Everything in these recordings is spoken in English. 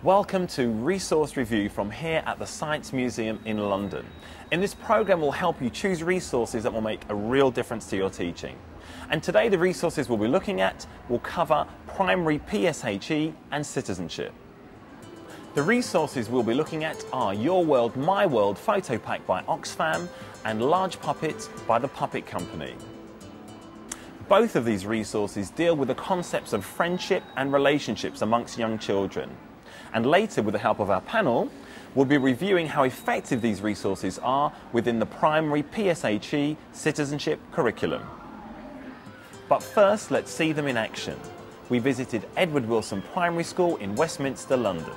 Welcome to Resource Review from here at the Science Museum in London. In this programme we'll help you choose resources that will make a real difference to your teaching. And today the resources we'll be looking at will cover primary PSHE and citizenship. The resources we'll be looking at are Your World, My World photo pack by Oxfam and Large Puppet by The Puppet Company. Both of these resources deal with the concepts of friendship and relationships amongst young children. And later, with the help of our panel, we'll be reviewing how effective these resources are within the primary PSHE citizenship curriculum. But first, let's see them in action. We visited Edward Wilson Primary School in Westminster, London,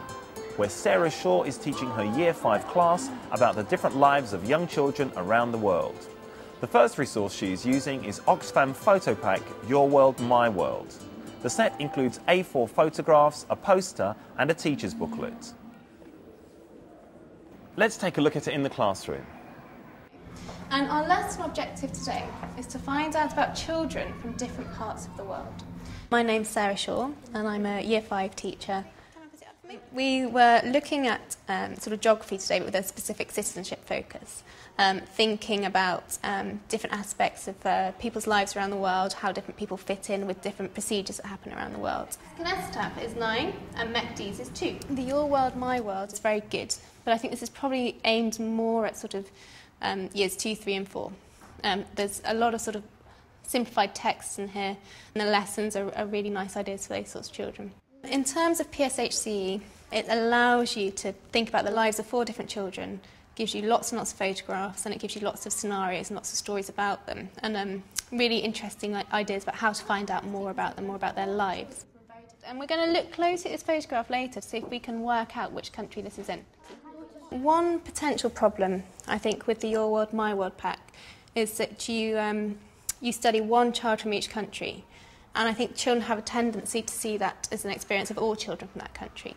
where Sarah Shaw is teaching her Year 5 class about the different lives of young children around the world. The first resource she is using is Oxfam Photo Pack, Your World, My World. The set includes A4 photographs, a poster and a teacher's booklet. Let's take a look at it in the classroom. And our lesson objective today is to find out about children from different parts of the world. My name's Sarah Shaw and I'm a Year 5 teacher. We were looking at sort of geography today with a specific citizenship focus, thinking about different aspects of people's lives around the world, how different people fit in with different procedures that happen around the world. Kinestap is 9 and MECDES is 2. The Your World, My World is very good, but I think this is probably aimed more at sort of years 2, 3 and 4. There's a lot of sort of simplified texts in here, and the lessons are really nice ideas for those sorts of children. In terms of PSHE, it allows you to think about the lives of 4 different children, gives you lots and lots of photographs, and it gives you lots of scenarios and lots of stories about them, and really interesting ideas about how to find out more about them, more about their lives. And we're going to look closely at this photograph later to see if we can work out which country this is in. One potential problem, I think, with the Your World, My World pack is that you study one child from each country. And I think children have a tendency to see that as an experience of all children from that country.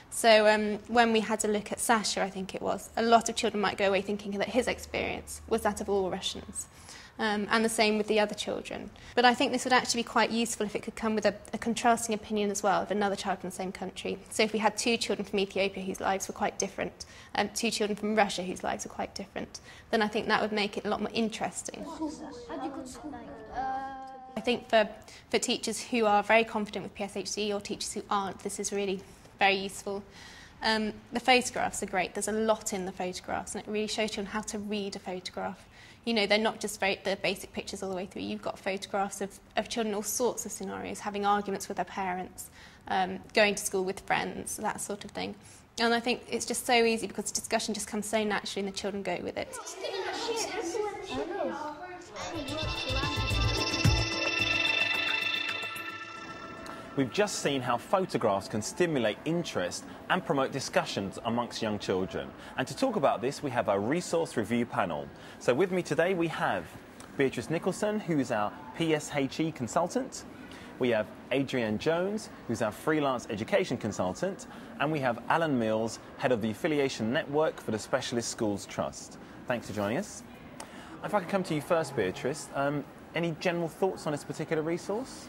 So when we had a look at Sasha, I think it was, a lot of children might go away thinking that his experience was that of all Russians. And the same with the other children. But I think this would actually be quite useful if it could come with a contrasting opinion as well of another child from the same country. So if we had 2 children from Ethiopia whose lives were quite different, and 2 children from Russia whose lives were quite different, then I think that would make it a lot more interesting. I think for teachers who are very confident with PSHE or teachers who aren't, this is really very useful. The photographs are great. There's a lot in the photographs, and it really shows children how to read a photograph. You know, they're not just the basic pictures all the way through. You've got photographs of children in all sorts of scenarios, having arguments with their parents, going to school with friends, that sort of thing. And I think it's just so easy because the discussion just comes so naturally and the children go with it. We've just seen how photographs can stimulate interest and promote discussions amongst young children. And to talk about this, we have our resource review panel. So with me today we have Beatrice Nicholson, who is our PSHE consultant. We have Adrienne Jones, who's our freelance education consultant. And we have Alan Mills, head of the affiliation network for the Specialist Schools Trust. Thanks for joining us. If I could come to you first, Beatrice, any general thoughts on this particular resource?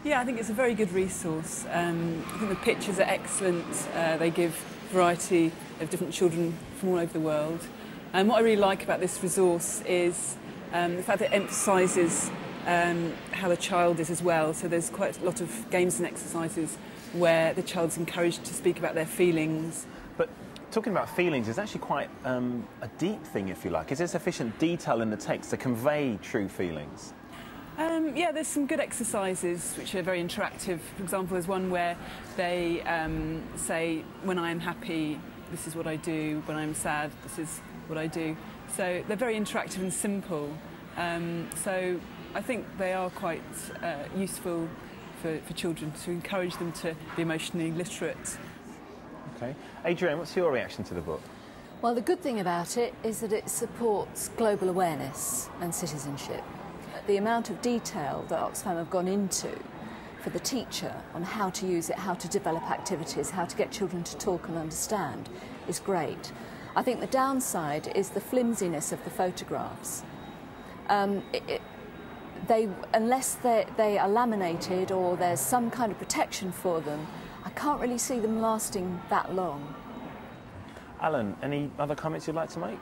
Yeah, I think it's a very good resource. I think the pictures are excellent. They give variety of different children from all over the world. And what I really like about this resource is the fact that it emphasises how the child is as well. So there's quite a lot of games and exercises where the child's encouraged to speak about their feelings. But talking about feelings is actually quite a deep thing, if you like. Is there sufficient detail in the text to convey true feelings? Yeah, there's some good exercises which are very interactive. For example, there's one where they say, when I am happy, this is what I do. When I'm sad, this is what I do. So they're very interactive and simple. So I think they are quite useful for children to encourage them to be emotionally literate. Okay. Adrienne, what's your reaction to the book? Well, the good thing about it is that it supports global awareness and citizenship. The amount of detail that Oxfam have gone into for the teacher on how to use it, how to develop activities, how to get children to talk and understand is great. I think the downside is the flimsiness of the photographs. unless they are laminated or there's some kind of protection for them, I can't really see them lasting that long. Alan, any other comments you'd like to make?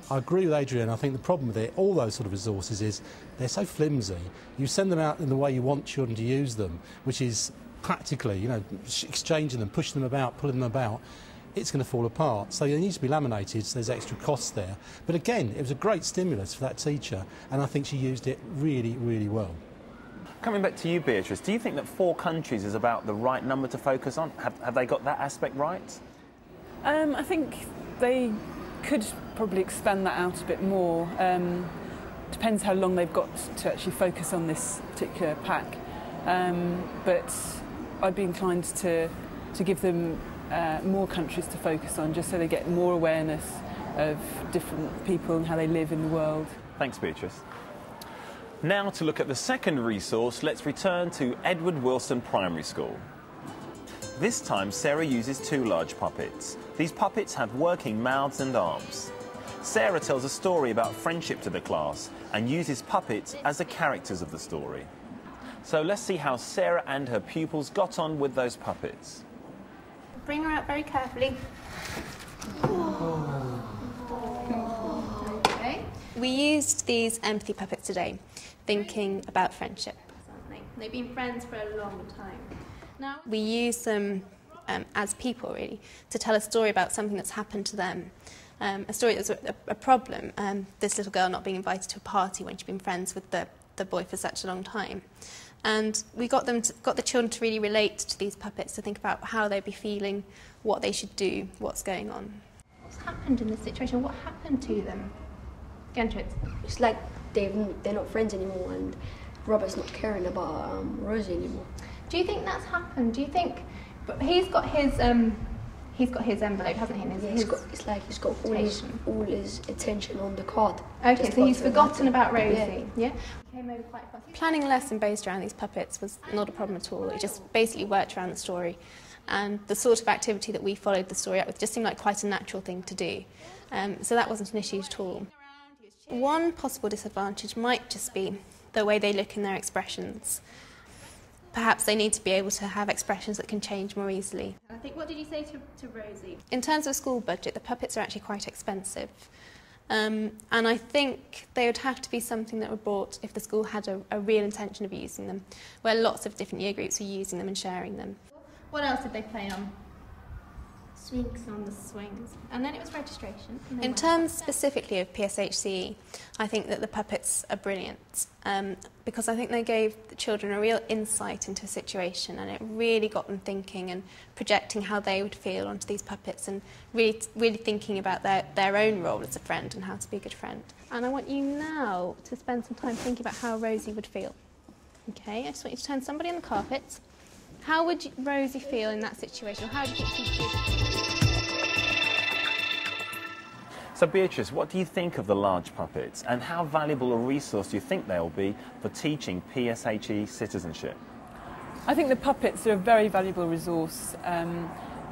I agree with Adrienne. I think the problem with it, all those sort of resources, is they're so flimsy. You send them out in the way you want children to use them, which is practically, you know, exchanging them, pushing them about, pulling them about. It's going to fall apart. So they need to be laminated, so there's extra costs there. But again, it was a great stimulus for that teacher, and I think she used it really, really well. Coming back to you, Beatrice, do you think that 4 countries is about the right number to focus on? Have they got that aspect right? I think they could probably expand that out a bit more. Depends how long they've got to actually focus on this particular pack. But I'd be inclined to give them more countries to focus on, just so they get more awareness of different people and how they live in the world. Thanks, Beatrice. Now to look at the second resource, let's return to Edward Wilson Primary School. This time Sarah uses 2 large puppets. These puppets have working mouths and arms. Sarah tells a story about friendship to the class and uses puppets as the characters of the story. So let's see how Sarah and her pupils got on with those puppets. Bring her out very carefully. Okay. We used these empathy puppets today, thinking about friendship. They've been friends for a long time. Now we use them as people, really, to tell a story about something that's happened to them. A story that's a problem. This little girl not being invited to a party when she'd been friends with the boy for such a long time. And we got the children to really relate to these puppets, to think about how they'd be feeling, what they should do, what's going on. What's happened in this situation? What happened to them? Get into it. It's like they're not friends anymore, and Robert's not caring about Rosie anymore. Do you think that's happened? Do you think? But he's got his envelope, hasn't he? It's like he's got all his attention on the card. Okay, so he's forgotten about Rosie. Yeah. Came over quite fast. Planning a lesson based around these puppets was not a problem at all. It just basically worked around the story, and the sort of activity that we followed the story up with just seemed like quite a natural thing to do. So that wasn't an issue at all. One possible disadvantage might just be the way they look in their expressions. Perhaps they need to be able to have expressions that can change more easily. I think, what did you say to Rosie? In terms of school budget, the puppets are actually quite expensive. And I think they would have to be something that were bought if the school had a real intention of using them, where lots of different year groups were using them and sharing them. What else did they play on? Swings. On the swings. And then it was registration. In terms specifically of PSHCE, I think that the puppets are brilliant because I think they gave the children a real insight into a situation, and it really got them thinking and projecting how they would feel onto these puppets, and really thinking about their own role as a friend and how to be a good friend. And I want you now to spend some time thinking about how Rosie would feel. Okay, I just want you to turn somebody on the carpet. How would Rosie feel in that situation? How do you think she'd feel? So Beatrice, what do you think of the large puppets, and how valuable a resource do you think they'll be for teaching PSHE citizenship? I think the puppets are a very valuable resource.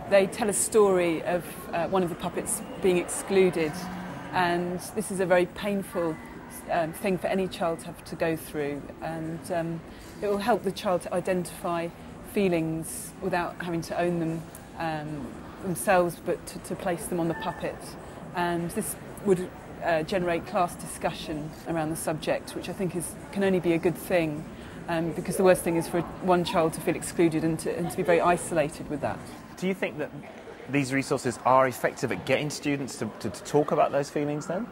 They tell a story of one of the puppets being excluded, and this is a very painful thing for any child to have to go through, and it will help the child to identify feelings without having to own them themselves, but to place them on the puppet. And this would generate class discussion around the subject, which I think can only be a good thing, because the worst thing is for one child to feel excluded and to be very isolated with that. Do you think that these resources are effective at getting students to talk about those feelings then?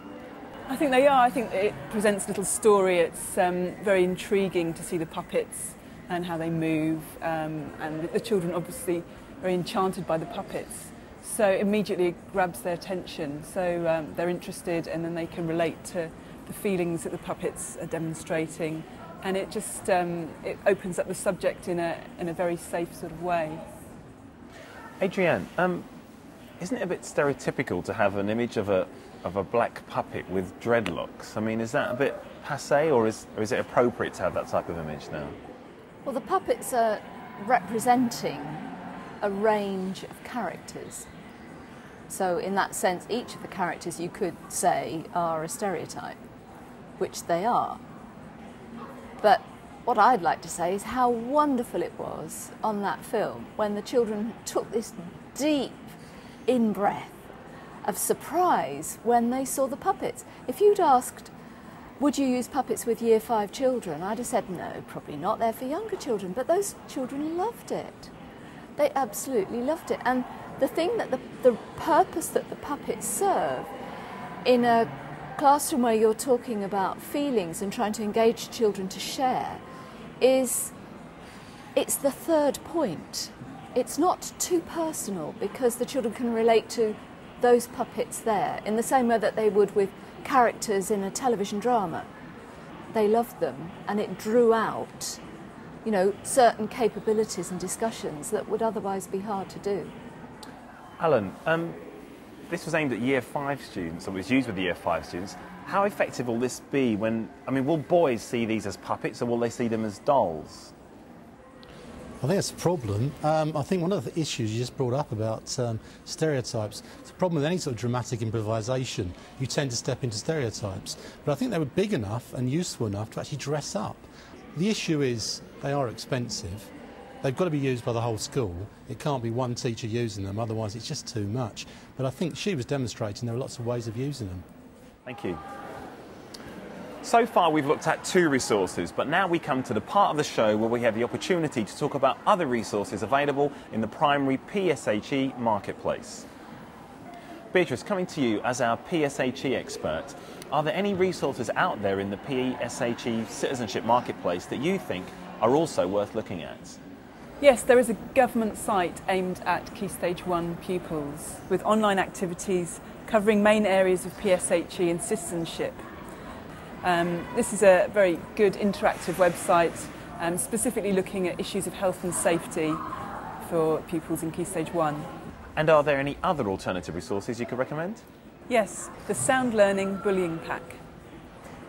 I think they are. I think it presents a little story. It's very intriguing to see the puppets and how they move, and the children obviously are very enchanted by the puppets. So immediately it grabs their attention, so they're interested, and then they can relate to the feelings that the puppets are demonstrating, and it just it opens up the subject in a very safe sort of way. Adrienne, isn't it a bit stereotypical to have an image of a black puppet with dreadlocks? I mean, is that a bit passé, or is it appropriate to have that type of image now? Well, the puppets are representing a range of characters. So in that sense, each of the characters, you could say, are a stereotype, which they are. But what I'd like to say is how wonderful it was on that film when the children took this deep in-breath of surprise when they saw the puppets. If you'd asked, would you use puppets with Year 5 children? I'd have said, no, probably not, they're for younger children. But those children loved it. They absolutely loved it. And the thing that the purpose that the puppets serve in a classroom where you're talking about feelings and trying to engage children to share is, it's the third point. It's not too personal because the children can relate to those puppets there in the same way that they would with characters in a television drama. They loved them, and it drew out, you know, certain capabilities and discussions that would otherwise be hard to do. Alan, this was aimed at Year 5 students, or was used with the Year 5 students. How effective will this be when, I mean, will boys see these as puppets or will they see them as dolls? I think that's a problem. I think one of the issues you just brought up about stereotypes, it's a problem with any sort of dramatic improvisation. You tend to step into stereotypes. But I think they were big enough and useful enough to actually dress up. The issue is they are expensive. They've got to be used by the whole school. It can't be one teacher using them, otherwise it's just too much. But I think she was demonstrating there are lots of ways of using them. Thank you. So far we've looked at 2 resources, but now we come to the part of the show where we have the opportunity to talk about other resources available in the primary PSHE marketplace. Beatrice, coming to you as our PSHE expert, are there any resources out there in the PSHE citizenship marketplace that you think are also worth looking at? Yes, there is a government site aimed at Key Stage 1 pupils with online activities covering main areas of PSHE and citizenship. This is a very good interactive website, specifically looking at issues of health and safety for pupils in Key Stage 1. And are there any other alternative resources you could recommend? Yes, the Sound Learning Bullying Pack.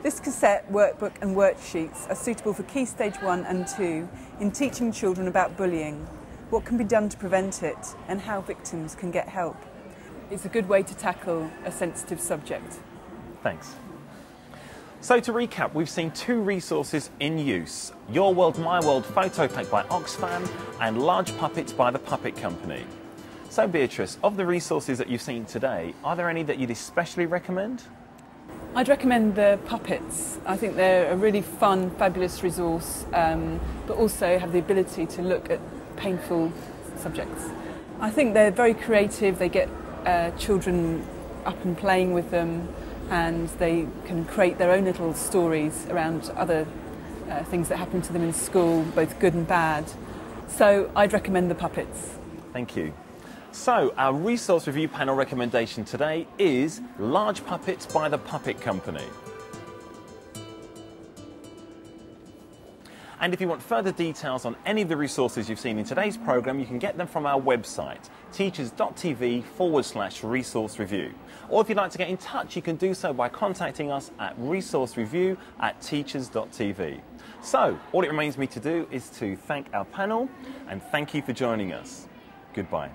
This cassette, workbook and worksheets are suitable for Key Stage 1 and 2 in teaching children about bullying, what can be done to prevent it and how victims can get help. It's a good way to tackle a sensitive subject. Thanks. So to recap, we've seen 2 resources in use: Your World, My World photo pack by Oxfam and Large Puppets by the Puppet Company. So Beatrice, of the resources that you've seen today, are there any that you'd especially recommend? I'd recommend the puppets. I think they're a really fun, fabulous resource, but also have the ability to look at painful subjects. I think they're very creative. They get children up and playing with them, and they can create their own little stories around other things that happen to them in school, both good and bad. So I'd recommend the puppets. Thank you. So our resource review panel recommendation today is Large Puppets by the Puppet Company. And if you want further details on any of the resources you've seen in today's programme, you can get them from our website, teachers.tv/resource review. Or if you'd like to get in touch, you can do so by contacting us at resourcereview@teachers.tv. So, all it remains me to do is to thank our panel and thank you for joining us. Goodbye.